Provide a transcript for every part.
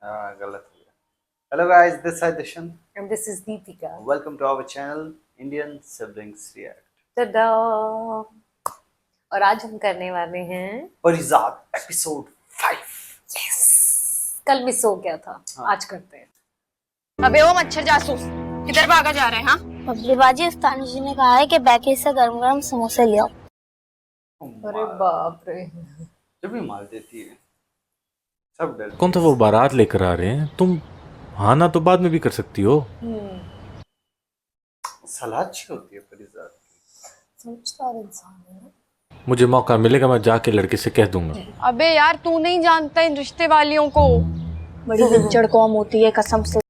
हाँ गलत हो गया। Hello guys, this is Dishan. And this is Deepika. Welcome to our channel Indian Siblings React. tada! और आज हम करने वाले हैं परिजात एपिसोड 5। यस, कल मिस हो गया था। हाँ। आज करते हैं। अबे ओ मच्छर जासूस, किधर भागा जा रहे हैं? हाँ, पबली बाजी उस्तानी जी ने कहा है कि बेकरी से गरम गरम समोसे ले आओ। अरे बाप रे, जब भी मार देती है सब डर। कौन था वो बारात लेकर आ रहे हैं? तुम हाँ ना तो बाद में भी कर सकती हो। सलाह अच्छी होती है परिजात की। समझदार इंसान है। मुझे मौका मिलेगा मैं जाके लड़के से कह दूंगा। अबे यार तू नहीं जानता इन रिश्ते वालियों को। बड़ी हिजड़ कौम होती है कसम से।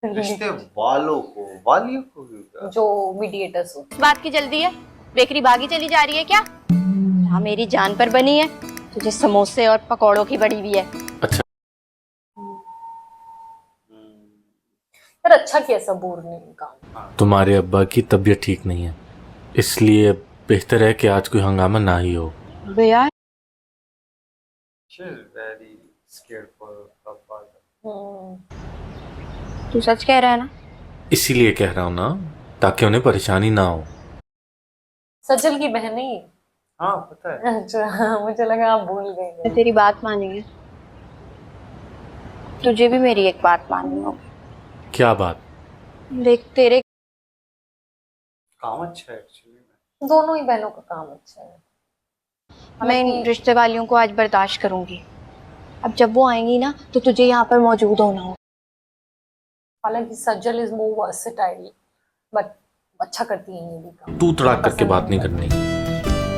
रिश्ते वालों को, वालियों को भी होता है। जो मीडिएटर्स हो। इस बात की जल्दी है? बेकरी भागी चली जा रही है क्या? हाँ मेरी जान पर बनी है, तुझे समोसे और पकौड़ों की बड़ी भी है। अच्छा पर अच्छा किया सबूर ने काम। तुम्हारे अब्बा की तबीयत ठीक नहीं है, इसलिए बेहतर है कि आज कोई हंगामा ना ही हो। अबे यार She's very scared for her father. तू सच कह रहा है ना? इसीलिए कह रहा हूँ ना, ताकि उन्हें परेशानी ना हो। सजल की बहन नहीं। हाँ पता है। अच्छा, मुझे लगा आप भूल गए। मैं तेरी बात मानेंगे, तुझे भी मेरी एक बात माननी होगी। क्या बात? देख तेरे काम अच्छा है एक्चुअली में। दोनों ही बहनों का काम अच्छा है। मैं इन रिश्ते वालियों को आज बर्दाश्त करूंगी। अब जब वो आएंगी ना तो तुझे यहाँ पर मौजूद होना होगा। हालांकि सजल इज मोर वर्सेटाइल, बट अच्छा करती है ये भी काम। तू तड़ाक करके बात नहीं करनी,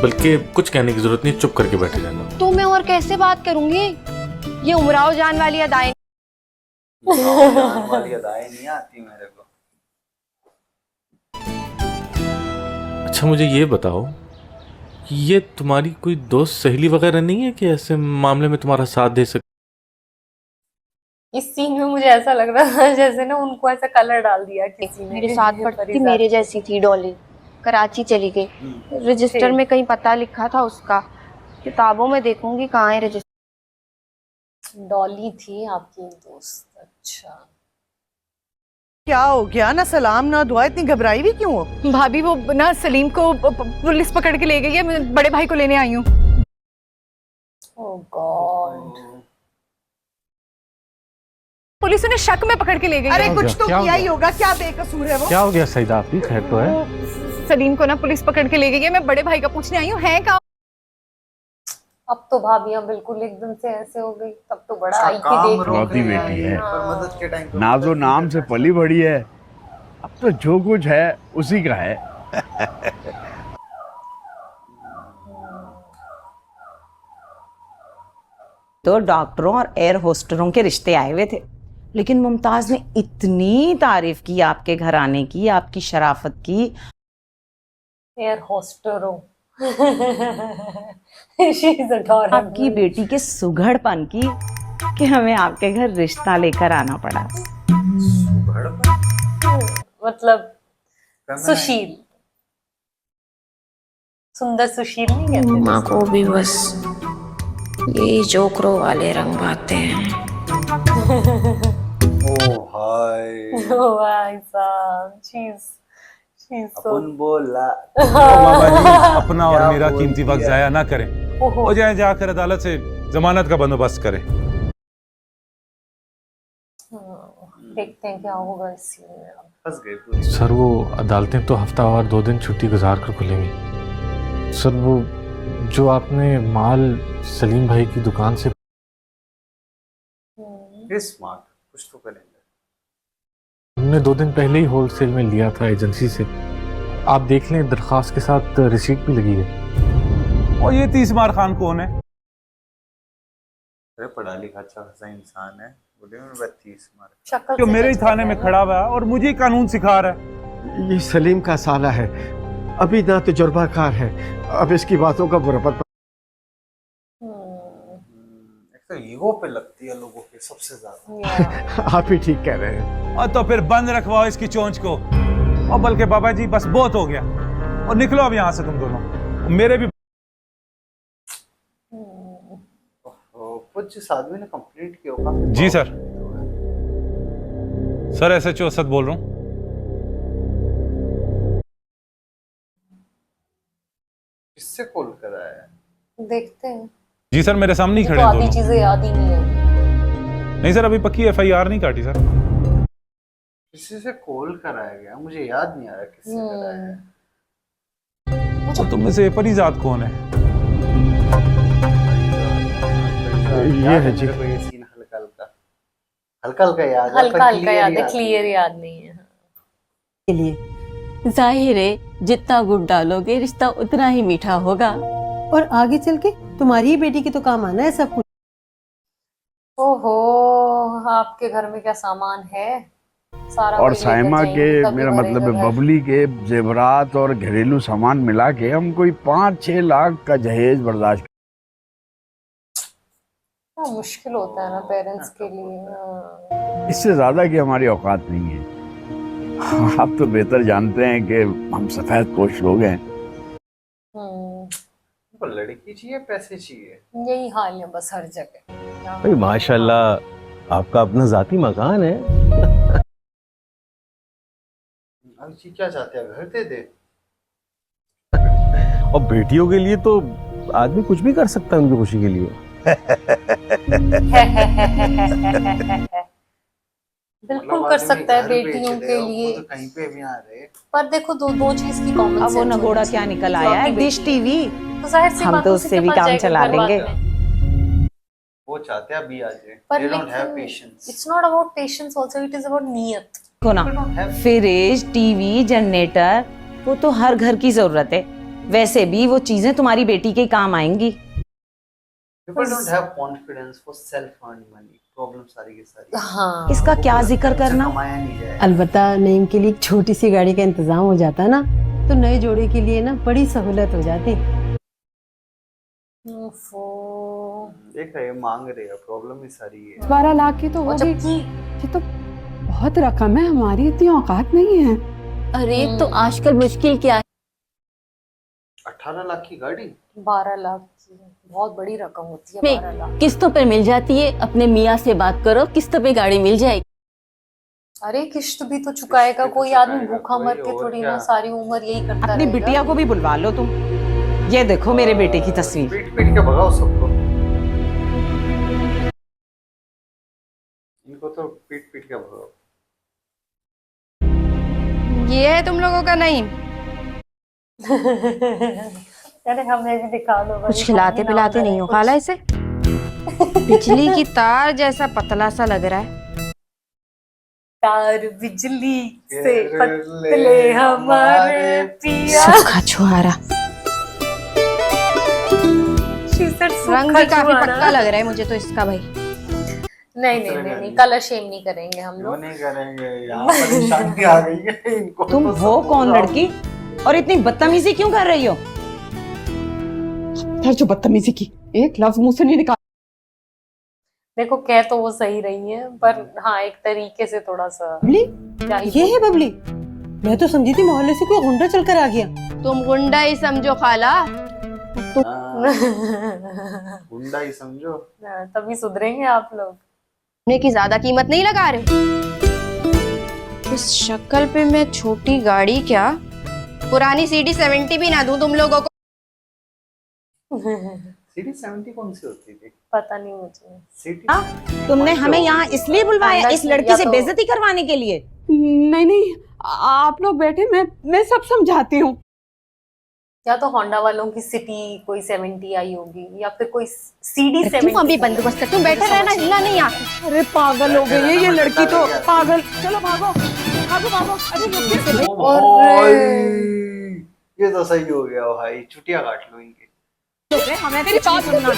बल्कि कुछ कहने की जरूरत नहीं, चुप करके बैठे रहना। तो मैं और कैसे बात करूंगी? ये उमराव जान वाली अदाएं वाली अदाएं नहीं आती मेरे को। अच्छा मुझे ये बताओ, ये तुम्हारी कोई दोस्त सहेली वगैरह नहीं है कि ऐसे मामले में तुम्हारा साथ दे सके? इस सीन में मुझे ऐसा लग रहा था जैसे ना उनको ऐसा कलर डाल दिया किसी ने। मेरे साथ पढ़ती थी, मेरे जैसी थी डॉली, कराची चली गई। रजिस्टर में कहीं पता लिखा था उसका, किताबों में देखूंगी कहाँ है रजिस्टर। डॉली थी आपकी दोस्त। अच्छा क्या हो गया? ना सलाम ना दुआ, इतनी घबराई हुई क्यों हो? भाभी वो ना सलीम को पुलिस पकड़ के ले गई है, मैं बड़े भाई को लेने आई हूँ। ओह गॉड, पुलिस उन्हें शक में पकड़ के ले गई अरे है। कुछ तो किया ही होगा, क्या बेकसूर है वो? क्या हो गया सईदा, आपकी खैर तो है? वो सलीम को ना पुलिस पकड़ के ले गई है, मैं बड़े भाई का पूछने आई हूँ है कहाँ। अब तो भाभियां बिल्कुल एकदम से ऐसे हो गई। तब तो बड़ा आई काम थी देख रोक रोती रही बेटी है। पर मदद के टाइम पे नाजो नाम से पली बड़ी है, अब तो जो कुछ है उसी का है। तो डॉक्टरों और एयर होस्टरों के रिश्ते आए हुए थे, लेकिन मुमताज ने इतनी तारीफ की आपके घर आने की, आपकी शराफत की। एयर होस्टरों शी इज अडॉरेबल। आपकी बेटी के सुघड़पन की कि हमें आपके घर रिश्ता लेकर आना पड़ा। मतलब सुशील, सुंदर सुशील नहीं कहते? माँ को भी बस ये जोकरों वाले रंग भाते हैं। ओ हाय ओ भाई साहब, चीज अपन बोला। बाबा जी अपना और मेरा कीमती वक्त जाया ना करें, हो जाए जाकर अदालत से जमानत का बंदोबस्त करें। देखते हैं क्या होगा इस सीन में। फंस गए पूरी। सर वो अदालतें तो हफ्ता और 2 दिन छुट्टी गुजार कर खुलेंगी। सर वो जो आपने माल सलीम भाई की दुकान से स्मार्ट कुछ तो करेंगे। हमने 2 दिन पहले ही होलसेल में लिया था एजेंसी से, आप देख लें दरखास्त के साथ रिसीट भी लगी है। और ये तीसमार खान कौन है? अरे पढ़ा लिखा अच्छा खासा इंसान है, बुढ़े में 32 मार शक्ल जो से मेरे ही जज थाने में करते खड़ा हुआ है और मुझे ही कानून सिखा रहा है। ये सलीम का साला है, अभी ना तजुर्बाकार है, अब इसकी बातों का बुरापत। एक तो ईगो पे लगती है लोगों के सबसे ज्यादा। आप ही ठीक कह रहे हैं। और तो फिर बंद रखवाओ इसकी चोंच को। और बल्कि बाबा जी बस बहुत हो गया, और निकलो अब यहाँ से तुम दोनों। मेरे भी कुछ जिस आदमी ने कंप्लीट किया होगा। जी सर। सर SHO असद बोल रहा हूँ। किससे कॉल करा है? देखते हैं। जी सर, मेरे सामने ही मुझे खड़े तो हैं आधी दोनों। चीजें याद ही नहीं है। नहीं सर, अभी पक्की FIR नहीं काटी सर। किसी से कॉल कराया गया, मुझे याद नहीं आ रहा किससे कराया है। तो तुम में से परिजात कौन है? ये है जी। मेरे को ये सीन हल्का हल्का याद है, हल्का पर हल्का clear याद है, नहीं क्लियर याद नहीं है। के लिए जाहिर है जितना गुड़ डालोगे रिश्ता उतना ही मीठा होगा, और आगे चल के तुम्हारी ही बेटी के तो काम आना है सब कुछ। ओहो, आपके घर में क्या सामान है? सारा और वही लेकर साइमा जाएंगे, के, तभी मेरा मतलब भरेगा है घर। बबली के जेवरात और घरेलू सामान मिला के हम कोई 5-6 लाख का जहेज बर्दाश्त। मुश्किल होता है ना पेरेंट्स के लिए। हाँ। इससे ज्यादा की हमारी औकात नहीं है। आप तो बेहतर जानते हैं कि हम सफेद पोश लोग हैं। को लड़की चाहिए, पैसे चाहिए, यही हाल है बस हर जगह। भाई माशाल्लाह, आपका अपना जाती मकान है। अब जी क्या चाहते हैं, घर दे दे। और बेटियों के लिए तो आदमी कुछ भी कर सकता है उनकी खुशी के लिए। बिल्कुल कर सकता है बेटियों के लिए, तो कहीं पे भी आ रहे। पर देखो दो चीज की कॉमन अब वो नगोड़ा क्या निकल आया है, डिश टीवी। हम तो उससे भी काम चला लेंगे। वो चाहते हैं अभी आ जाए। पर They don't have patience. It's not about patience also, it is about नियत। को ना फ्रिज, टीवी, जनरेटर वो तो हर घर की जरूरत है। वैसे भी वो चीजें तुम्हारी बेटी के काम आएंगी। People don't have confidence for self-earned money. Problem सारी की सारी। हाँ। इसका क्या जिक्र करना। कमाया नहीं जाए। अलबत्ता नईम के लिए एक छोटी सी गाड़ी का इंतजाम हो जाता ना, तो नए जोड़े के लिए ना बड़ी सहूलत हो जाती। देख रहे मांग रहे हैं, प्रॉब्लम ही सारी है। 12 लाख की तो होगी। ये तो बहुत रकम है, हमारी इतनी औकात नहीं है। अरे तो आजकल मुश्किल क्या है? 18 लाख की गाड़ी, 12 लाख की बहुत बड़ी रकम होती है। 12 लाख किस्तों पे मिल जाती है, अपने मियाँ से बात करो, किस्तों पे गाड़ी मिल जाएगी। अरे किश्त भी तो चुकाएगा कोई आदमी, भूखा मर के थोड़ी ना सारी उम्र यही करता अपनी रहेगा। बिटिया को भी बुलवा लो तुम। ये देखो मेरे बेटे की तस्वीर। पीट पीट के भगाओ सबको। इनको तो पीट पीट के भगाओ। ये है तुम लोगों का नहीं। अरे हमें भी दिखा दो। कुछ खिलाते पिलाते नहीं हो खाला इसे। बिजली की तार जैसा पतला सा लग रहा है। तार बिजली से पतले हमारे पिया। सूखा छुहारा। रंग भी काफी पक्का लग रहा है मुझे तो इसका भाई। नहीं, कलर शेम नहीं करेंगे हम लोग। नहीं करेंगे, यहाँ पर निशानी आ गई है इनको। तुम हो कौन लड़की और इतनी बदतमीजी क्यों कर रही हो? जो बदतमीजी की, एक लफ्ज मुंह से नहीं निकाल। देखो कह तो वो सही रही है, पर हाँ एक तरीके से थोड़ा सा। बबली, ये है बबली। मैं तो समझी थी मोहल्ले से कोई गुंडा चलकर आ गया। तुम गुंडा ही समझो खाला। गुंडा ही समझो। तभी सुधरेंगे आप लोग। की ज्यादा कीमत नहीं लगा रहे। इस शक्ल पे मैं छोटी गाड़ी क्या, पुरानी CD 70 भी ना दूं तुम लोगों को। CD 70 कौन सी होती थी? पता नहीं मुझे। CD तुमने हमें यहाँ इसलिए बुलवाया, इस लड़की से बेइज्जती करवाने के लिए? नहीं, आप लोग बैठे, मैं सब समझाती हूँ। या तो होंडा वालों की सिटी कोई 70 आई होगी, या फिर कोई CD 70। तुम अभी बंदोबस्त कर, तुम बैठे रहना, हिलना नहीं आता। अरे पागल हो गई है ये लड़की तो, पागल। चलो भागो भागो भागो। अरे ओ भाई, ये तो सही हो गया भाई, छुट्टियां काट लो इनकी। हमें तेरी बात सुनना।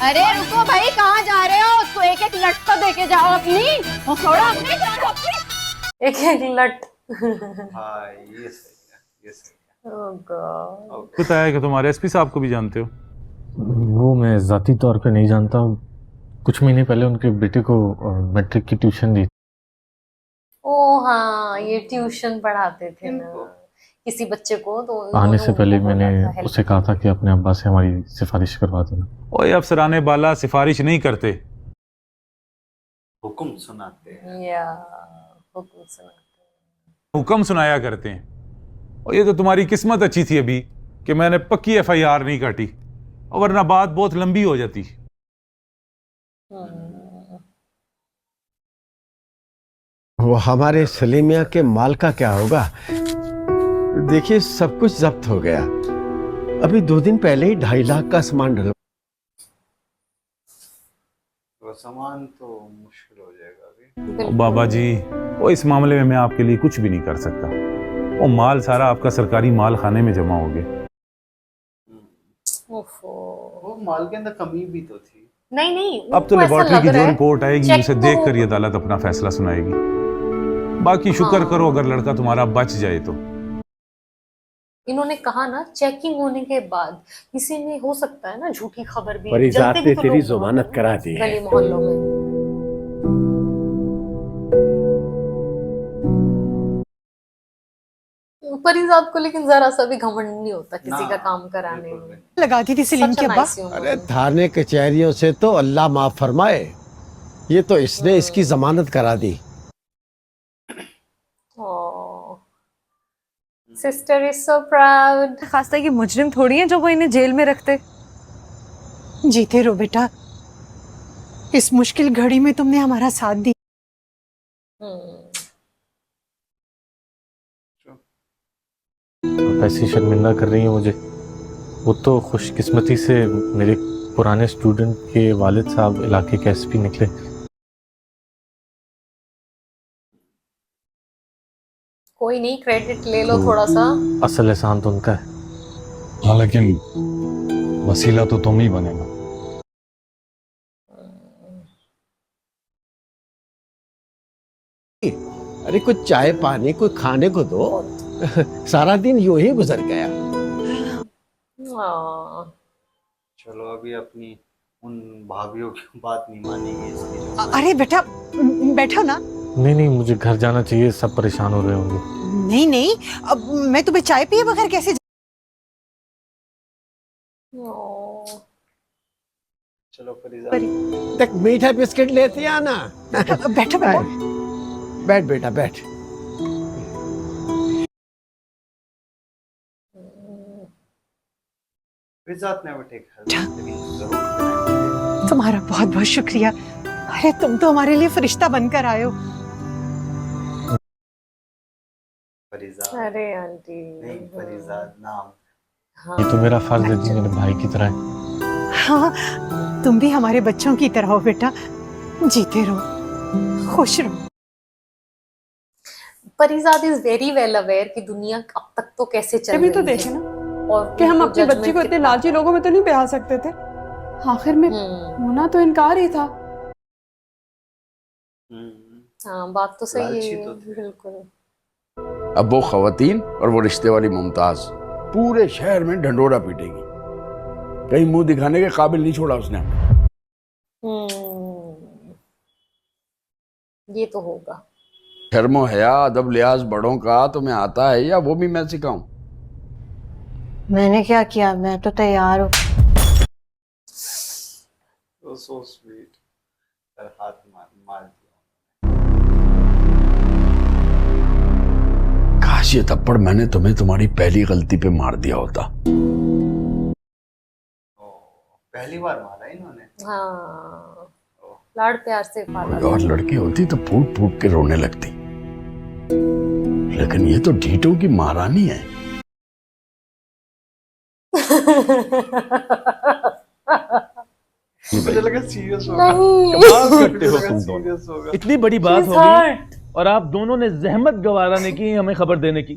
अरे रुको भाई, कहाँ जा रहे हो? तो एक एक लट तो देके जाओ अपनी। थोड़ा अपनी जान अपनी। एक लट। हाँ ये सही है, ये सही है। Oh God. पता है कि तुम्हारे SP साहब को भी जानते हो? वो मैं जाती तौर पे नहीं जानता। कुछ महीने पहले उनके बेटे को मैट्रिक की ट्यूशन दी। ओ हाँ, ये ट्यूशन पढ़ाते थे ना किसी बच्चे को, तो आने से पहले मैंने उसे कहा था कि अपने अब्बा से हमारी सिफारिश करवा देना। ओए अफसराने बाला सिफारिश नहीं करते, हुक्म सुनाते हैं। या हुक्म सुनाते हैं। हुक्म सुनाया करते हैं। और ये तो तुम्हारी किस्मत अच्छी थी अभी कि मैंने पक्की FIR नहीं काटी, और वरना बात बहुत लंबी हो जाती। वो हमारे सलीमिया के माल का क्या होगा? देखिए सब कुछ जब्त हो गया। अभी 2 दिन पहले ही 2.5 लाख का सामान डला। तो सामान तो मुश्किल हो जाएगा अभी। ओ बाबा जी, वो इस मामले में मैं आपके लिए कुछ भी नहीं कर सकता। वो माल सारा आपका सरकारी माल खाने में जमा हो गया। वो माल के अंदर कमी भी तो थी। नहीं अब तो उनको ऐसा लेबॉर्टरी लग की रहा जो है, रिपोर्ट आएगी चेक उसे तो देख कर होगा। ये अदालत अपना फैसला सुनाएगी। बाकी शुक्र करो अगर लड़का तुम्हारा बच जाए तो। इन्होंने कहा ना चेकिंग होने के बाद किसी ने हो सकता है ना झूठी खबर भी परिजात जलते भी ने तो तेरी लोग जमानत होंगे करा दी है। गली मोहल्लों में। परिजात को लेकिन जरा सा भी घमंड नहीं होता किसी का काम कराने में। लगाती थी सलीम Such के a अब्बा। nice human. अरे थाने कचहरियों से तो अल्लाह माफ फरमाए, ये तो इसने इसकी जमानत करा दी। Sister is so proud. खास्ता की मुजरिम थोड़ी है जो वो इन्हें जेल में रखते। जीते रहो बेटा, इस मुश्किल घड़ी में तुमने हमारा साथ दिया। आप ऐसी शर्मिंदा कर रही हैं मुझे। वो तो खुशकिस्मती से मेरे पुराने स्टूडेंट के वालिद साहब इलाके के SP निकले। कोई नहीं, क्रेडिट ले लो थोड़ा सा। असल एहसान तो उनका है। हाँ, लेकिन वसीला तो तुम ही बनेगा। अरे कुछ चाय पानी कोई खाने को दो। सारा दिन यूं ही गुजर गया। चलो अभी अपनी उन भाभीयों की बात नहीं मानेंगे इसलिए। अरे बेटा बैठो ना। नहीं, मुझे घर जाना चाहिए, सब परेशान हो रहे होंगे। नहीं, अब मैं तुम्हें चाय पिए बगैर कैसे चलो फरीजा, तक मीठा बिस्किट लेते आना। बैठो बेटा। बैठ बेटा बैठ। फरीजात ने टेक हेल्प। तुम्हारा बहुत बहुत शुक्रिया। अरे तुम तो हमारे लिए फरिश्ता बनकर आए हो। फरीजा। अरे आंटी नहीं फरीजा नाम। हाँ। ये तो मेरा फर्ज है जी, मेरे भाई की तरह है। हाँ, तुम भी हमारे बच्चों की तरह हो बेटा। जीते रहो, खुश रहो। परिजात इज वेरी वेल अवेयर कि दुनिया अब तक तो कैसे चल रही तभी तो है। देखे ना और कि हम उनको अपने बच्चे को judgment इतने कितना- लालची लोगों में तो नहीं ब्याह सकते थे। आखिर में होना तो इनकार ही था। हाँ बात तो सही लालची है तो थे। बिल्कुल। अब वो खवातीन और वो रिश्ते वाली मुमताज पूरे शहर में ढंडोरा पीटेगी। कहीं मुंह दिखाने के काबिल नहीं छोड़ा उसने। ये तो होगा। शर्मो हया अदब लिहाज बड़ों का तुम्हें आता है या वो भी मैं सिखाऊं? मैंने क्या किया, मैं तो तैयार हूँ। So sweet. हाथ मार दिया। काश ये थप्पड़ मैंने तुम्हें तुम्हारी पहली गलती पे मार दिया होता। पहली बार मारा इन्होंने। हाँ लाड़ प्यार से पाला। कोई और लड़की होती तो फूट फूट के रोने लगती, लेकिन ये तो ढीठों की महारानी है। मुझे लगा सीरियस होगा। कमाल करते हो तुम दोनों। सीरियस होगा। इतनी बड़ी बात She's होगी hurt. और आप दोनों ने जहमत गवारा नहीं की हमें खबर देने की।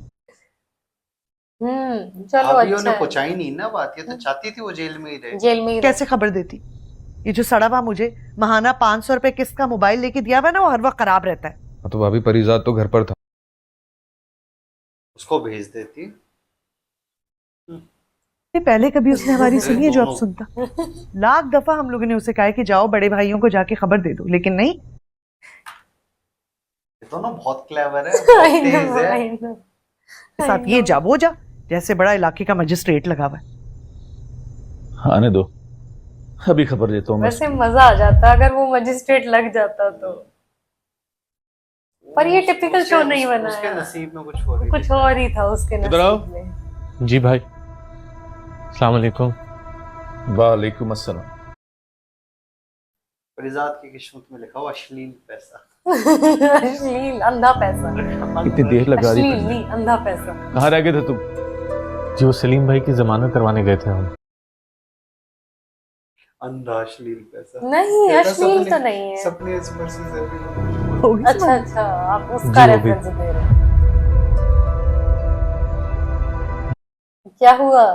चलो भाभीयों अच्छा ने है। पहुंचाई नहीं ना बात, ये तो चाहती थी वो जेल में ही रहे। जेल में ही कैसे खबर देती? ये जो सड़ा हुआ मुझे महाना 500 रुपए किस्त का मोबाइल लेके दिया हुआ ना, वो हर वक्त खराब रहता है। तो भाभी परिजात तो घर पर था। उसको भेज देती। ये पहले कभी उसने हमारी सुनी है जो अब सुनता। लाख दफा हम लोगों ने उसे कहा है कि जाओ बड़े भाइयों को जाके खबर दे दो, लेकिन नहीं। ये तो ना बहुत क्लेवर है, बहुत तेज है। साथ ये जा वो जा, जैसे बड़ा इलाके का मजिस्ट्रेट लगा हुआ है। आने दो, अभी खबर देता हूँ मैं। वैसे मजा आ जाता अगर वो मजिस्ट्रेट लग जाता तो। पर ये टिपिकल शो नहीं बना उसके है। नसीब में कुछ और ही कुछ और ही था उसके इधर आओ। नसीब में। जी भाई, अस्सलाम वालेकुम। वालेकुम अस्सलाम। फरिजाद की किस्मत में लिखा हुआ अश्लील पैसा। अश्लील अंधा पैसा। कितनी देर लगा रही अश्लील थी। नहीं, अंधा पैसा। कहाँ रह गए थे तुम? जी वो सलीम भाई की जमानत करवाने गए थे हम। अंधा अश्लील पैसा नहीं, तेरा अश्लील सपने- तो नहीं है। सपने इस वर्षी से भी अच्छा अच्छा, आप उसका जी, वो भी। रेफरेंस दे रहे हैं। क्या हुआ?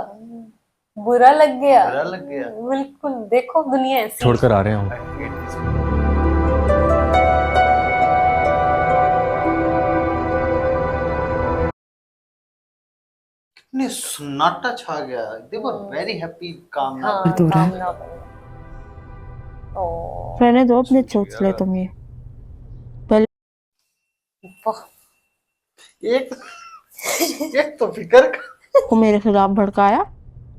बुरा लग गया? बुरा लग गया। बिल्कुल, देखो दुनिया ऐसी। छोड़कर आ रहे हैं हम। I hate this. कितने सन्नाटा छा गया। दे वर वेरी हैप्पी काम हाँ, ना काम ना बने। ओ, रहने दो, अपने सोच ले तुम ये। वाह। एक एक तो फिकर का को मेरे खिलाफ भड़काया,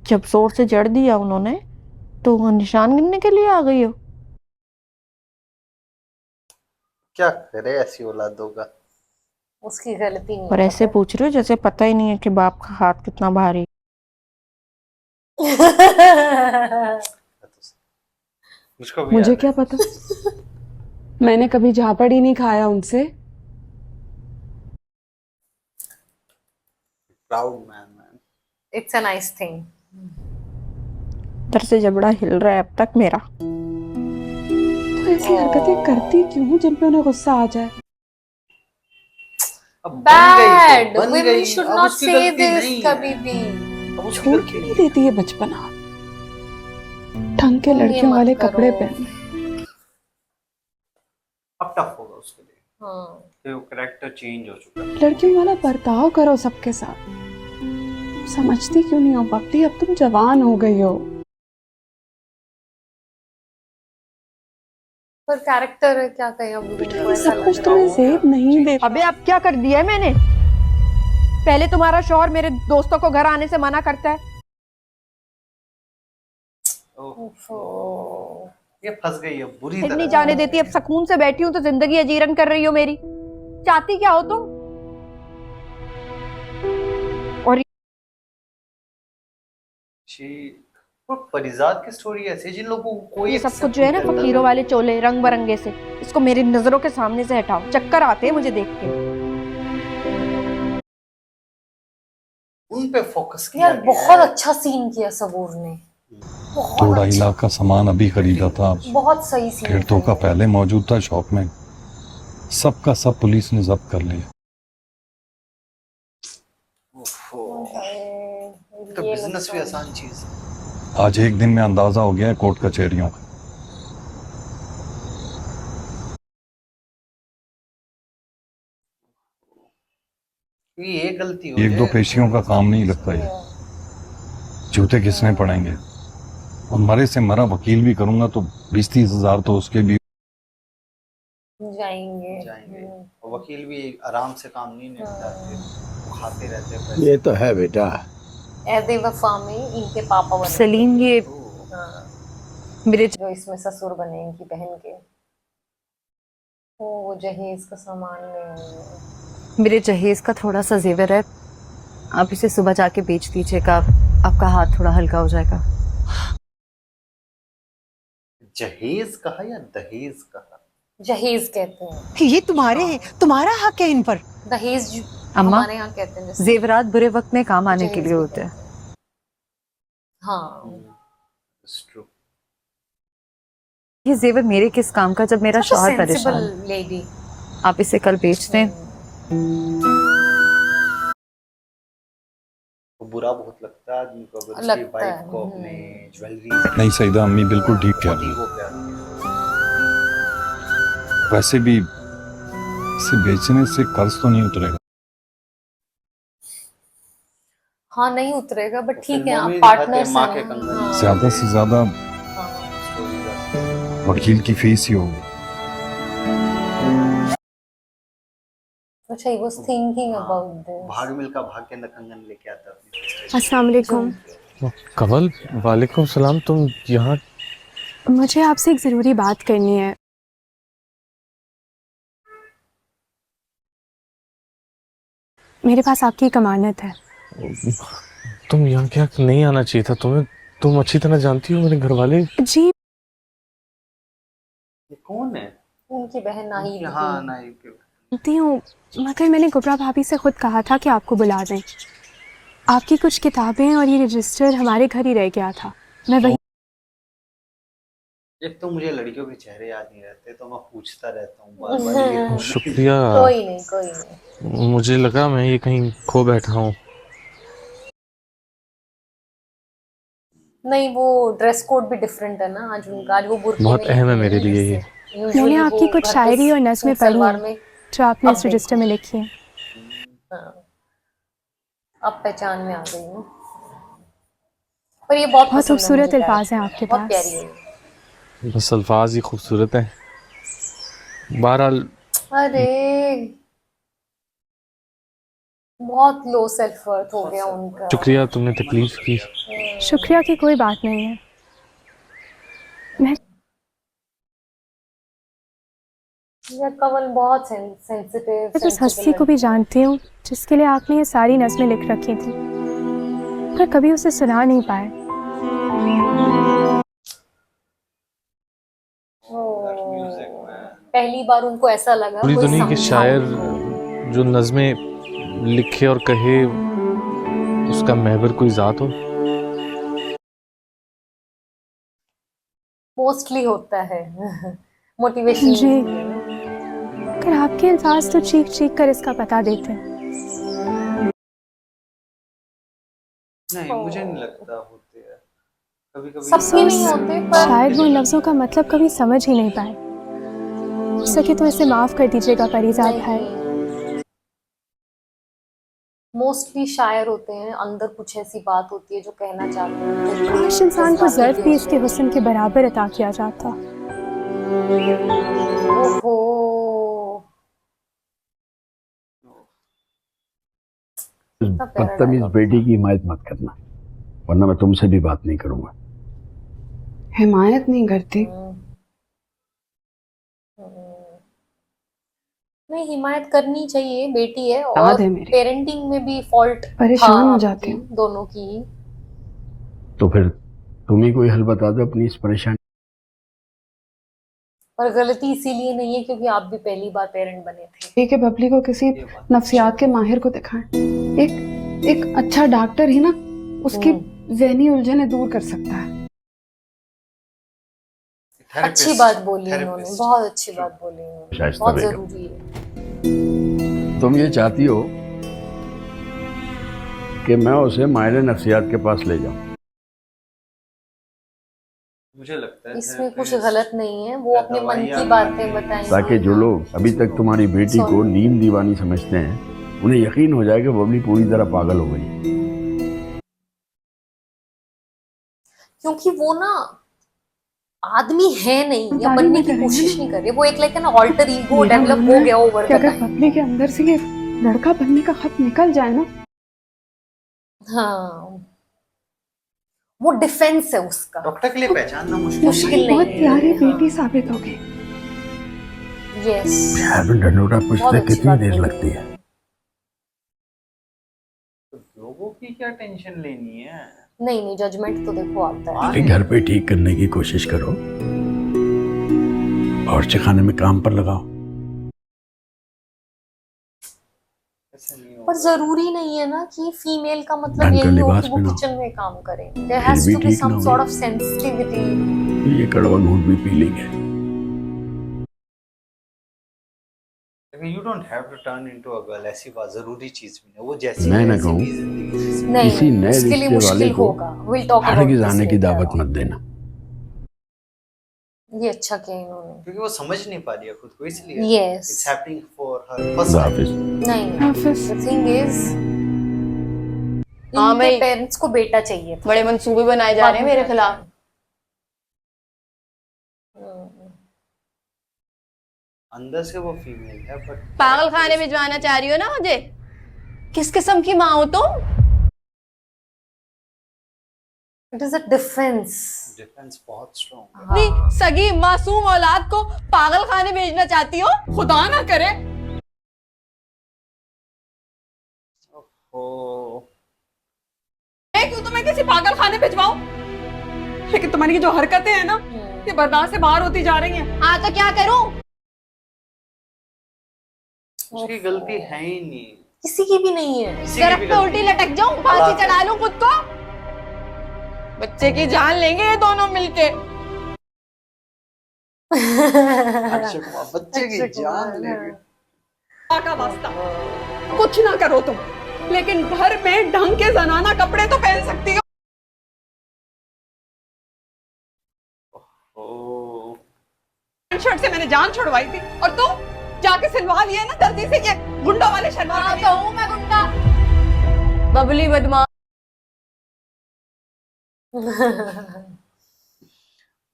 जब जोर से जड़ दिया उन्होंने तो वो निशान गिनने के लिए आ गई हो। क्या करे ऐसी औलादों का। उसकी गलती नहीं और ऐसे पूछ रहे हो जैसे पता ही नहीं है कि बाप का हाथ कितना भारी। मुझको भी मुझे याद क्या है। पता, मैंने कभी झापड़ ही नहीं खाया उनसे। Proud man. It's a nice thing. इधर से जबड़ा हिल रहा है अब तक मेरा। तो ऐसी हरकतें करती क्यों जब पे उन्हें गुस्सा आ जाए? अब बैड, बन women गई, should अब not उसकी say गलती this नहीं है। कभी भी। अब उसकी छोड़ गलती क्यों नहीं नहीं देती है बचपना? ढंग के तुम ये लड़कियों मत वाले करो। कपड़े पहन। अब टफ होगा उसके लिए हाँ। कि वो कैरेक्टर चेंज हो चुका है। लड़कियों वाला बर्ताव करो सबके साथ। समझती क्यों नहीं हो बबली? अब तुम जवान हो गई हो। पर कैरेक्टर है, क्या कहें अब तुमको ऐसा सब कुछ लग रहा तुम्हें है। जेब नहीं दे। अबे अब क्या कर दिया है मैंने? पहले तुम्हारा शौहर मेरे दोस्तों को घर आने से मना करता है। ओफो। ये फंस गई है बुरी नहीं तरह। जाने देती, अब सुकून से बैठी हूँ तो जिंदगी अजीरन कर रही हो मेरी। चाहती क्या हो तुम? और वो फरिजाद की स्टोरी ऐसी है जिन लोगों को कोई ये सब accept कुछ जो है ना नहीं करता। फकीरों वाले चोले रंग बरंगे से, इसको मेरी नजरों के सामने से हटाओ। चक्कर आते हैं मुझे देख के। उन पे फोकस किया यार गया बहुत है। अच्छा सीन किया सबूर ने। बहुत थोड़ा अच्छा, इलाका सामान अभी खरीदा था, बहुत सही सीन। डेढ़ तो का पहले मौजूद था शॉप में। सबका सब पुलिस ने जब्त कर लिया। तो बिजनेस भी आसान चीज है। आज एक दिन में अंदाजा हो गया है कोर्ट कचहरियों का। ये गलती हो एक दो जाए। पेशियों का काम नहीं लगता ये। जूते किसने पड़ेंगे? और मरे से मरा वकील भी करूंगा तो 20-30 हजार तो उसके भी। जाएंगे और वकील भी आराम से काम नहीं निपटाते, वो खाते रहते हैं पैसे। ये तो है बेटा। ऐदे वफा में इनके पापा बने। सलीम ये हाँ, मेरे जो इसमें ससुर बने इनकी बहन के। वो जहेज का सामान में। मेरे जहेज का थोड़ा सा जेवर है, आप इसे सुबह जाके बेच दीजिएगा, आपका हाथ थोड़ा हल्का हो जाएगा। जहेज कहा या दहेज कहा? जहेज कहते हैं। ये तुम्हारे हैं, तुम्हारा हक है इन पर। दहेज अम्मा, हमारे यहाँ कहते हैं जैसे। जेवरात बुरे वक्त में काम आने के जहेज लिए भी होते हैं। हाँ, It's true. ये जेवर मेरे किस काम का जब मेरा शौहर परेशान। लेडी। आप इसे कल बेच दें। वो बुरा बहुत लगता है आदमी को अगर उसकी लगता वाइफ है, को अपने ज्वेलरी नहीं सईदा अम्मी बिल्कुल ठीक कह रही हो है। गया। वैसे भी इसे बेचने से कर्ज तो नहीं उतरेगा। हाँ नहीं उतरेगा, बट ठीक है, फिल्मों आप में दिखाते हैं पार्टनर्स माँ हैं के ना। कंगन। हाँ, ज्यादा से ज्यादा स्टोरी का। वकील की फीस ही होगी। अच्छा, he was thinking about this. भाग मिलका भाग के अंदर कंगन लेके आता है। अस्सलाम वालेकुम। कमल, वालेकुम सलाम। तुम यहाँ? मुझे आपसे एक ज़रूरी बात करनी है। मेरे पास आपकी एक अमानत है। तुम यहाँ क्या नहीं आना चाहिए था तुम्हें। तुम अच्छी तरह जानती हो मेरे घर वाले। जी ये कौन है? उनकी बहन नाहिद। हाँ नाहिद की बहन। जानती हूँ, मगर मैंने कुबरा भाभी से खुद कहा था कि आपको बुला दें। आपकी कुछ किताबें और ये रजिस्टर हमारे घर ही रह गया था, मैं वही। एक तो मुझे लड़कियों के चेहरे याद नहीं रहते, तो मैं पूछता रहता हूँ बार-बार। शुक्रिया। कोई नहीं। मुझे लगा मैं ये कहीं खो बैठा हूँ। नहीं, वो ड्रेस कोड भी डिफरेंट है ना आज उनका। आज वो बुर्के बहुत में अहम है मेरे लिए ये। मैंने आपकी कुछ शायरी और नज़्में पढ़ी हैं जो आपने इस रजिस्टर में लिखी हैं। अब पहचान में आ गई हूँ। पर ये बहुत खूबसूरत अल्फाज हैं आपके बहुत पास। प्यारी है। बस अल्फाज ही खूबसूरत हैं। बहरहाल अरे बहुत लो सेल्फ वर्थ हो गया उनका। शुक्रिया, तुमने तकलीफ की। शुक्रिया की कोई बात नहीं है। मैं ये कवल बहुत सेंसिटिव। उस हस्ती को भी जानती हूँ जिसके लिए आपने ये सारी नज़में लिख रखी थी, पर कभी उसे सुना नहीं पाए। पहली बार उनको ऐसा लगा पूरी कोई दुनिया के समझा शायर उनको। जो नज़में लिखे और कहे उसका महबर कोई ज़ात हो। मोस्टली होता है मोटिवेशन। जी, पर आपके अल्फाज तो चीख चीख कर इसका पता देते हैं। नहीं, मुझे नहीं लगता होते हैं। कभी-कभी सबके नहीं होते, पर शायद वो लफ्जों का मतलब कभी समझ ही नहीं पाए। हो सके तो इसे माफ कर दीजिएगा परीज़ाद भाई। मोस्टली शायर होते हैं, अंदर कुछ ऐसी बात होती है जो कहना चाहते हैं। काश इंसान को ज़र्फ भी इसके हुस्न के बराबर अता किया जाता। ओहो, बदतमीज बेटी की हिमायत मत करना, वरना मैं तुमसे भी बात नहीं करूंगा। हिमायत नहीं करती? नहीं, हिमायत करनी चाहिए, बेटी है। और पेरेंटिंग में भी फॉल्ट परेशान हो जाती हूँ दोनों की। तो फिर तुम ही कोई हल बता दो अपनी इस परेशानी। पर गलती इसीलिए नहीं है क्योंकि आप भी पहली बार पेरेंट बने थे। ठीक है, बबली को किसी नफ्सियात के माहिर को दिखाएं। एक अच्छा डॉक्टर ही ना उसकी ज़हनी उलझनें दूर कर सकता है। अच्छी बात बोली उन्होंने, बहुत अच्छी बात बोली उन्होंने, शाइस्ता बहुत बेगम। जरूरी है। तुम ये चाहती हो कि मैं उसे माहिर नफ्सियात के पास ले जाऊं। मुझे लगता है इसमें कुछ गलत नहीं है, वो अपने मन की बातें बताएंगे। ताकि जो लोग अभी तक तुम्हारी बेटी को नीम दीवानी समझते हैं उन्हें यकीन हो जाए कि बबली पूरी तरह पागल हो गई। क्योंकि वो ना आदमी है नहीं या बनने की कोशिश नहीं कर रही। वो एक लाइक ना ऑल्टर ईगो डेवलप हो गया ओवर द अगर टाइम। बबली के अंदर से ये लड़का बनने का खत निकल जाए ना, हाँ, वो डिफेंस है उसका। डॉक्टर के लिए पहचानना मुश्किल बहुत नहीं है। प्यारी बेटी साबित होगी। यस, शहर में ढंढोरा पूछते कितनी देर लगती है। लोगों की क्या टेंशन लेनी है। नहीं, जजमेंट तो देखो आता है। अपने घर पे ठीक करने की कोशिश करो और खाने में काम पर लगाओ। पर जरूरी नहीं है ना कि फीमेल का मतलब ढंग का यही हो लिबास कि वो पहनो। किचन में काम करे। देयर हैज भी टू बी ठीक सम ना सॉर्ट हो। Of sensitivity. ये कड़वा दूध भी पी लेंगे। You don't have to turn into a girl. ऐसी बात जरूरी चीज भी नहीं, वो जैसी मैं ना वैसी कहूँ भी जिंदगी से। नहीं, किसी नए उसके लिए रिश्ते वाले मुश्किल को होगा। We'll talk about हरगिज़ this आने की later दावत on। मत देना। ये अच्छा किया इन्होंने। क्योंकि वो समझ नहीं पा रही है खुद को, इसलिए Yes। It's happening for her खुदा फर्स्ट हाफिज। नहीं, the thing is हाँ इनके भाई, पेरेंट्स को बेटा चाहिए था। बड़े मंसूबे बनाए जा रहे हैं मेरे खिलाफ। अंदर से वो फीमेल है बट पागल खाने भिजवाना चाह रही हो ना मुझे? किस किस्म की माँ हो तुम? It is a defence. Defence बहुत स्ट्रांग है। अपनी सगी मासूम औलाद को पागल खाने भेजना चाहती हो? खुदा ना करे। मैं क्यों तुम्हें किसी पागल खाने भिजवाऊं? लेकिन तुम्हारी ये जो हरकतें हैं ना, ये बर्दाश्त से बाहर होती जा रही हैं। हाँ तो क्या करूं? उसकी गलती है ही नहीं, किसी की भी नहीं है। दरख्त पे उल्टी लटक जाऊं, फांसी चढ़ा लूं खुद को? बच्चे की जान लेंगे ये दोनों मिलके। अक्षय कुमार बच्चे की जान लेंगे। का वास्ता कुछ ना करो तुम, लेकिन घर में ढंग के जनाना कपड़े तो पहन सकती हो। शर्ट से मैंने जान छुड़वाई थी और तुम जाके सिलवा लिए ना जल्दी से ये गुंडों वाले शलवार। तो हूँ मैं गुंडा, बबली बदमाश।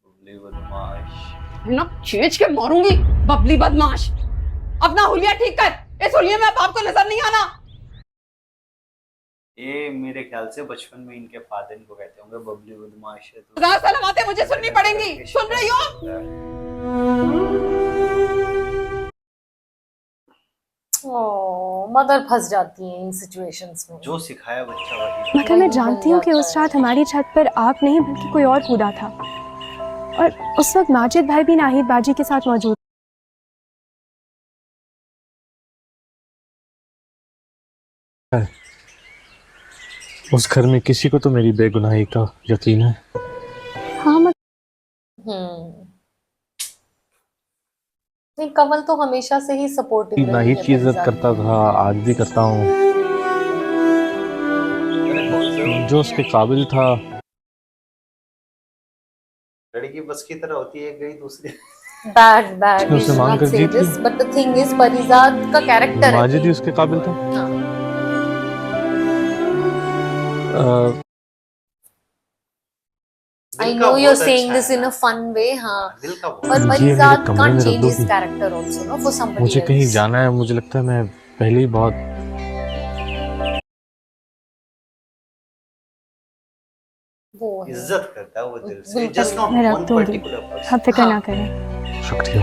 बबली बदमाश ना खींच के मारूंगी। बबली बदमाश, अपना हुलिया ठीक कर। इस हुलिये में अब आपको नजर नहीं आना। ये मेरे ख्याल से बचपन में इनके फादर इनको कहते होंगे बबली बदमाश है, तो ज्यादा सलामतें मुझे सुननी पड़ेंगी। सुन रही हो? मदर फंस जाती है इन सिचुएशंस में। जो सिखाया बच्चा वही। मगर मैं जानती हूँ कि उस रात हमारी छत पर आप नहीं बल्कि कोई और कूदा था, और उस वक्त माजिद भाई भी नाहिद बाजी के साथ मौजूद। उस घर में किसी को तो मेरी बेगुनाही का यकीन है। हाँ नहीं, कमल तो हमेशा से ही सपोर्टिव नाहिद की इज्जत करता था, आज भी करता हूँ। जो उसके काबिल था। लड़की बस की तरह होती है, गई दूसरी। बैड उसने मांग कर जीत ली। बट द थिंग इज परिजात का कैरेक्टर माजिद ही उसके काबिल था। I know you're saying this in a fun way, हाँ, पर परिजात can't change his character also, no, for somebody मुझे else. कहीं जाना है, मुझे लगता है मैं पहले ही बहुत वो इज्जत करता है वो दिल से, just not मैं one रख दूंगी, particular person। आप फिक्र ना करें। शुक्रिया।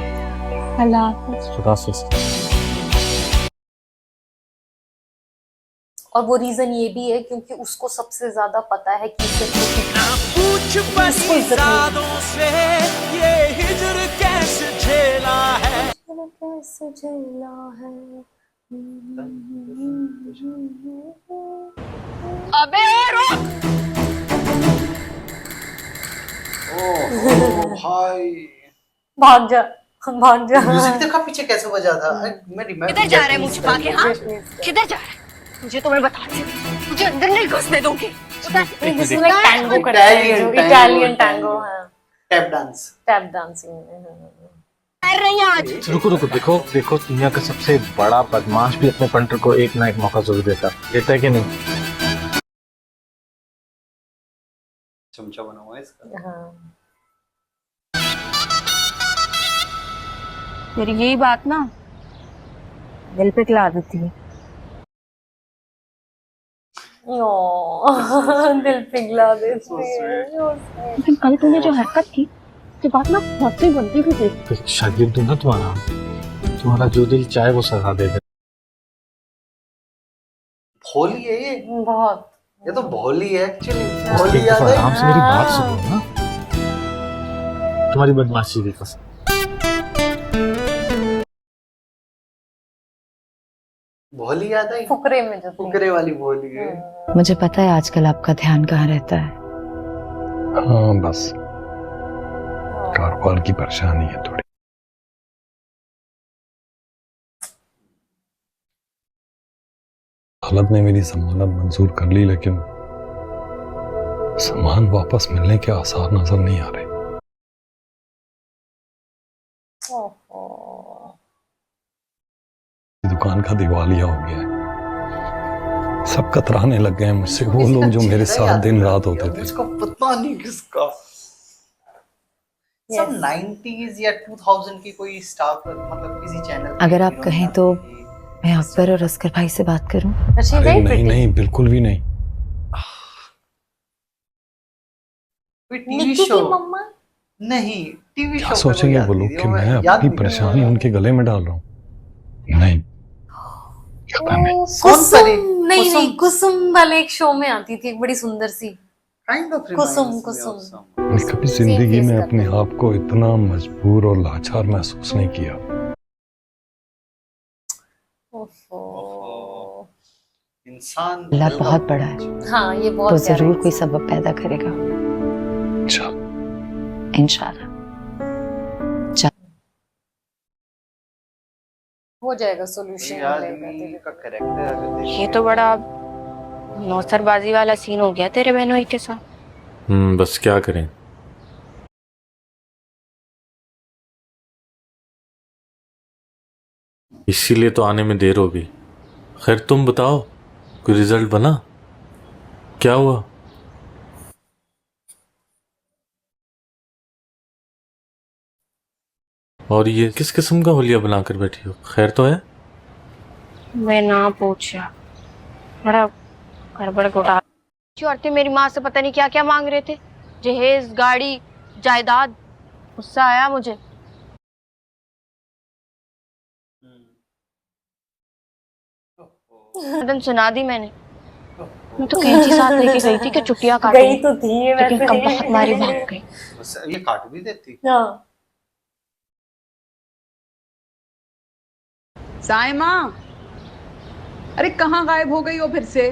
अल्लाह हाफ़िज़। खुदा हाफ़िज़। और वो रीजन ये भी है क्योंकि उसको सबसे ज्यादा पता है कि से ये हिजर कैसे झेला है, कैसे झेला है। अबे रुक! ओह भाई, भाग जा, भाग जा। म्यूजिक देखा पीछे कैसे बजा था। मैं रिमेंबर किधर जा रहे हैं मुंह छुपा के? हाँ, किधर जा रहे हैं? मुझे तो मैं बताती हूँ, मुझे अंदर नहीं घुसने दूंगी। Tango Italian tango, tap dance, tap dancing कर रही हैं आज। रुको रुको, देखो देखो, दुनिया का सबसे बड़ा बदमाश भी अपने पंटर को एक ना एक मौका जरूर देता है कि नहीं? चमचा बना हुआ है इसका। हाँ। मेरी यही बात ना दिल पे खिला देती है। दिल पिघला देती है। लेकिन कल तूने जो हरकत की, उसके बाद ना बहुत ही बनती भी थी। शागिर्द हूं ना तुम्हारा जो दिल चाहे वो सजा दे दे। भोली है ये बहुत, ये तो भोली है एक्चुअली। भोली याद है। आराम से मेरी बात सुनो ना, तुम्हारी बदमाशी की कसम। भोली याद है, फुकरे में जो फुकरे वाली भोली है। मुझे पता है आजकल आपका ध्यान कहाँ रहता है। हाँ बस कारोबार की परेशानी है थोड़ी। हालत ने मेरी जमानत मंजूर कर ली, लेकिन सामान वापस मिलने के आसार नजर नहीं आ रहे। दुकान का दिवालिया हो गया है, सब कतराने लग गए हैं मुझसे, वो लोग जो मेरे साथ दिन रात होते थे। मुझको पता नहीं किसका, सब 90s या 2000 की कोई स्टार, मतलब किसी चैनल। अगर आप कहें तो मैं अकबर और असगर भाई से बात करूं? अरे नहीं नहीं, बिल्कुल भी नहीं। कोई टीवी शो नहीं, टीवी शो क्या सोचेंगे वो लोग कि मैं अपनी परेशानी उनके गले में डाल रहा हूँ? नहीं, कुसुम नहीं नहीं कुसुम वाले एक शो में आती थी, एक बड़ी सुंदर सी काइंड ऑफ कुसुम कुसुम। मैंने कभी जिंदगी में अपने आप को इतना मजबूर और लाचार महसूस नहीं किया। इंसान अल्लाह बहुत बड़ा है, हाँ ये बहुत तो प्यारा जरूर है। कोई सबब पैदा करेगा इंशाल्लाह। हो जाएगा सोल्यूशन ये आदमी का कैरेक्टर अगर देखें ये तो बड़ा नौसरबाजी वाला सीन हो गया तेरे बहनोई के साथ। बस क्या करें। इसीलिए तो आने में देर हो गई। खैर तुम बताओ, कोई रिजल्ट बना? क्या हुआ? और ये किस किस्म का होलिया बनाकर बैठी हो? खैर तो है? मैं ना पूछा, बड़ा गड़बड़ घोटाला। जो औरतें मेरी माँ से पता नहीं क्या क्या मांग रहे थे, जहेज, गाड़ी, जायदाद। गुस्सा आया मुझे। मदन सुना दी मैंने। मैं तो कैंची साथ लेके गई थी कि चुटिया काटूं। गई तो थी वैसे। लेकिन कब तक हमारी भाग गई। बस ये काट भी देती। हाँ। साइमा, अरे कहाँ गायब हो गई हो फिर से?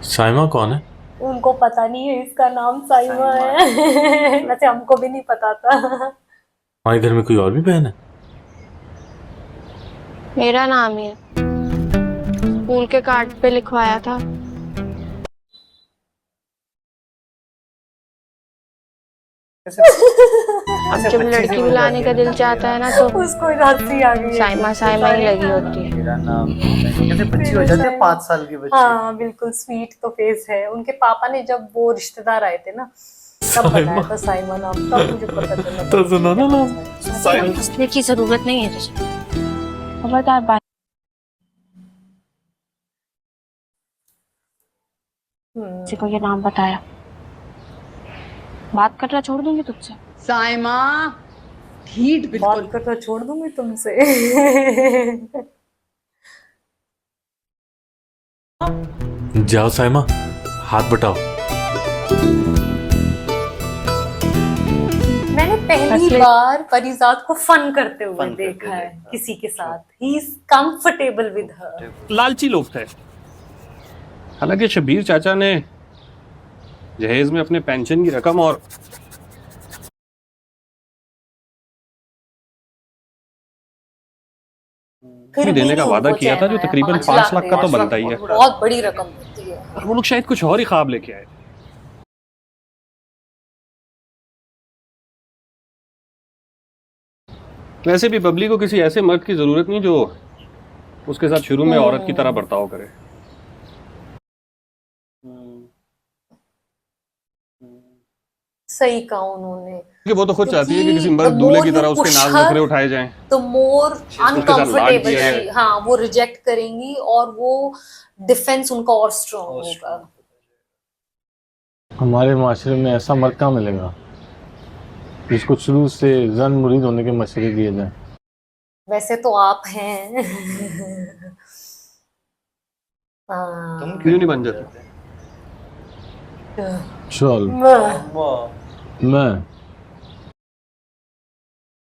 साइमा कौन है? उनको पता नहीं है इसका नाम साइमा है। वैसे हमको भी नहीं पता था। हमारे घर में कोई और भी बहन है? मेरा नाम ही है, स्कूल के कार्ड पे लिखवाया था। अब जब लड़की बुलाने का दिल चाहता है ना तो उसको हंसी आ गई। साइमा साइमा ही लगी होती है। मेरा नाम कैसे बच्ची हो जाती है, 5 साल की बच्ची। हाँ बिल्कुल स्वीट तो फेस है। उनके पापा ने जब वो रिश्तेदार आए थे ना तब बताया था साइमा नाम, तब मुझे पता चला। तो सुना ना नाम हंसने की जरूरत नहीं है तुझे, खबरदार बात। किसी को ये नाम बताया, बात करना छोड़ दूंगी तुझसे। साइमा, ढीठ बिल्कुल। बात करना छोड़ दूंगी तुमसे। जाओ साइमा, हाथ बटाओ। मैंने पहली बार परिजात को फन करते हुए देखा है किसी के साथ। He is comfortable with her. लालची लोग थे। हालांकि शबीर चाचा ने जहेज में अपने पेंशन की रकम और फिर देने का वादा किया था, जो तकरीबन 5 लाख का तो बनता ही है। बहुत बड़ी रकम होती है। और वो लोग शायद कुछ और ही ख्वाब लेके आए। वैसे भी बबली को किसी ऐसे मर्द की जरूरत नहीं जो उसके साथ शुरू में औरत की तरह बर्ताव करे। सही कहा उन्होंने कि वो तो खुद चाहती है कि किसी मर्द दूल्हे की तरह उसके नाज नखरे उठाए जाएं। तो मोर अनकंफर्टेबल, किया है। हाँ वो रिजेक्ट करेंगी और वो डिफेंस उनका और स्ट्रॉन्ग होगा। हमारे माशरे में ऐसा मर्द कहाँ मिलेगा जिसको शुरू से जन मुरीद होने के मशवरे दिए जाए। वैसे तो आप हैं। तुम क्यों नहीं बन जाते? चल मैं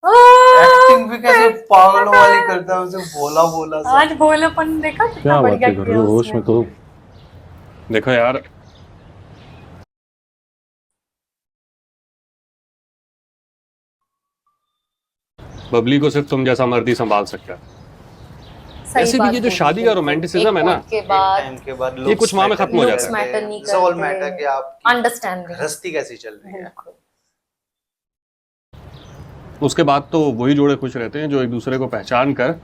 एक्टिंग भी कैसे पागलों वाली करता है, उसे बोला बोला सा। आज भोलापन देखा कितना क्या बढ़िया बातें कर रहे हो, होश में तो। देखो यार, बबली को सिर्फ तुम जैसा मर्द ही संभाल सकता है। ऐसे भी ये जो शादी का रोमांटिसिज्म है ना, टाइम के बाद ये कुछ माह में खत्म हो जाता है। मैटर नहीं It's all matter कि आप अंडरस्टैंडिंग गृहस्थी कैसी चल रही है। उसके बाद तो वही जोड़े खुश रहते हैं जो एक दूसरे को पहचान कर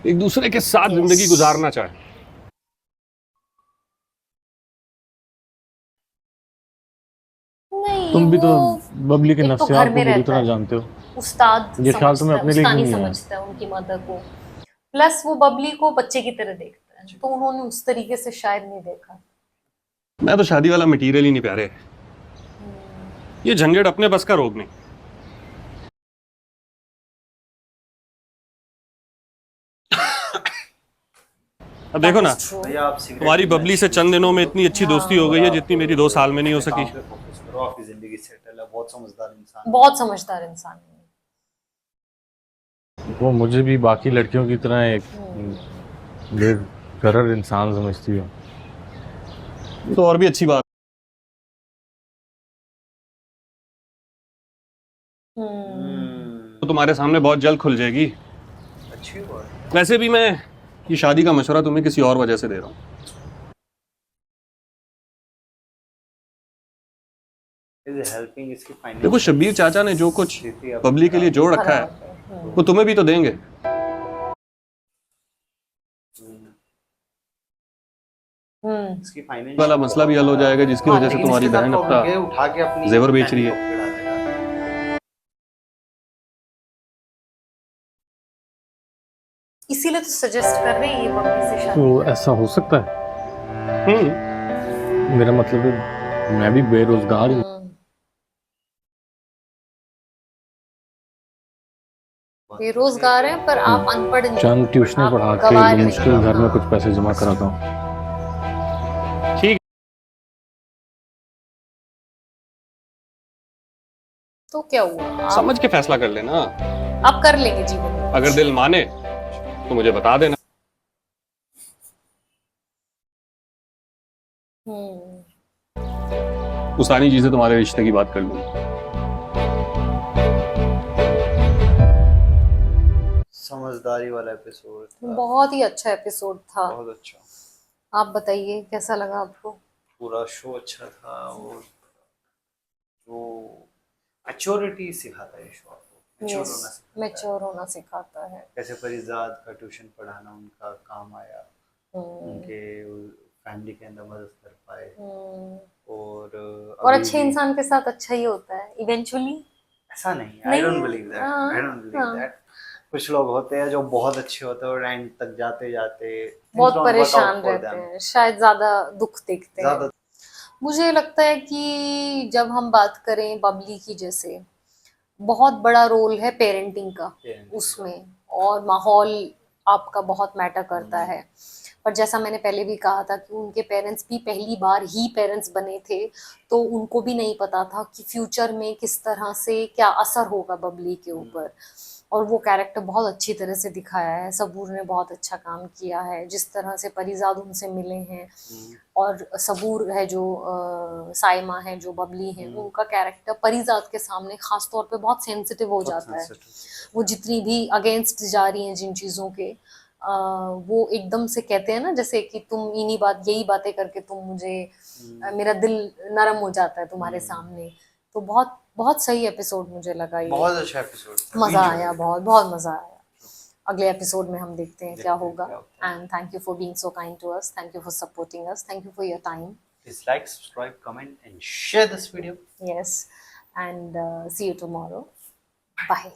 एक दूसरे के साथ जिंदगी गुजारना चाहे। तुम भी तो बबली के एक तो नफ्सियात घर को में बुरी रहता तरह है। जानते हो। उस्ताद ये ख्याल तुम्हें अपने लिए उस्तानी क्यों नहीं है? समझता है उनकी मदर को। प्लस वो बबली को बच्चे की तरह देखता है, तो उन्होंने उस तरीके से शायद नहीं देखा। मैं तो शादी वाला मटेरियल ही नहीं प्यारे। ये झंझट अपने बस का रोग नहीं। अब देखो ना, भैया आप सिगरेट तुम्हारी बबली से चंद दिनों में इतनी अच्छी दोस्ती हो गई है जितनी मेरी 2 साल में नहीं हो सकी। काम पे फोकस करो, आपकी जिंदगी सेटल है, बहुत समझदार इंसान। बहुत समझदार इंसान है। वो मुझे भी बाकी लड़कियों की तरह एक बेगरर इंसान समझती हो। तो और भी अच्छी बात। तो तुम्हारे सामने बहुत जल्द खुल जाएगी। अच्छी बात। वैसे भी मैं ये शादी का मशवरा तुम्हें किसी और वजह से दे रहा हूँ। हेल्पिंग इसकी फाइनेंस। देखो शब्बीर चाचा ने जो कुछ बबली के लिए जोड़ रखा है वो तुम्हें भी तो देंगे। इसकी फाइनेंस वाला मसला भी हल हो जाएगा जिसकी वजह से तुम्हारी बहन उठा के अपना अपनी जेवर बेच रही है। इसीलिए तो सजेस्ट कर रहे हैं ये बबली से शादी। तो ऐसा हो सकता है? मेरा मतलब है मैं भी बेरोजगार हूँ। बेरोजगार है पर आप अनपढ़ नहीं। चंद ट्यूशनें पढ़ा के मुश्किल घर में कुछ पैसे जमा कराता हूँ। ठीक। तो क्या हुआ? समझ के फैसला कर लेना। आप कर लेंगे जीवन में। अगर दिल माने तो मुझे बता देना। उसानी जी से तुम्हारे रिश्ते की बात कर लूंगा। समझदारी वाला एपिसोड था। बहुत ही अच्छा एपिसोड था। बहुत अच्छा। आप बताइए कैसा लगा आपको? पूरा शो अच्छा था और जो मैच्योरिटी सिखाता है शो आपको। मैच्योर होना सिखाता है। कैसे परिजाद का ट्यूशन पढ़ाना उनका काम आया, उनके फैमिली के अंदर मदद कर पाए और अच्छे इंसान के साथ अच्छा ही होता है इवेंचुअली। ऐसा नहीं, I don't believe that, I don't believe that. कुछ लोग होते हैं जो बहुत अच्छे होते हैं और एंड तक जाते जाते बहुत परेशान रहते हैं, शायद ज्यादा दुख देखते हैं। मुझे लगता है कि जब हम बात करें बबली की, जैसे बहुत बड़ा रोल है पेरेंटिंग का उसमें, और माहौल आपका बहुत मैटर करता है। पर जैसा मैंने पहले भी कहा था कि उनके पेरेंट्स भी पहली बार ही पेरेंट्स बने थे, तो उनको भी नहीं पता था कि फ्यूचर में किस तरह से क्या असर होगा बबली के ऊपर। और वो कैरेक्टर बहुत अच्छी तरह से दिखाया है। सबूर ने बहुत अच्छा काम किया है, जिस तरह से परिजाद उनसे मिले हैं, और सबूर है जो साइमा है जो बबली है, उनका कैरेक्टर परिजाद के सामने खास तौर पे बहुत सेंसिटिव हो जाता है। वो जितनी भी अगेंस्ट जा रही हैं जिन चीज़ों के, वो एकदम से कहते हैं ना, जैसे कि तुम यही बातें करके तुम मुझे, मेरा दिल नरम हो जाता है तुम्हारे सामने। तो बहुत बहुत सही एपिसोड मुझे लगा ये। बहुत अच्छा एपिसोड, मजा आया, बहुत बहुत मजा आया। अगले एपिसोड में हम देखते हैं क्या होगा। And thank you for being so kind to us, thank you for supporting us, thank you for your time. Please like, subscribe, comment and share this video. Yes, and see you tomorrow. Bye.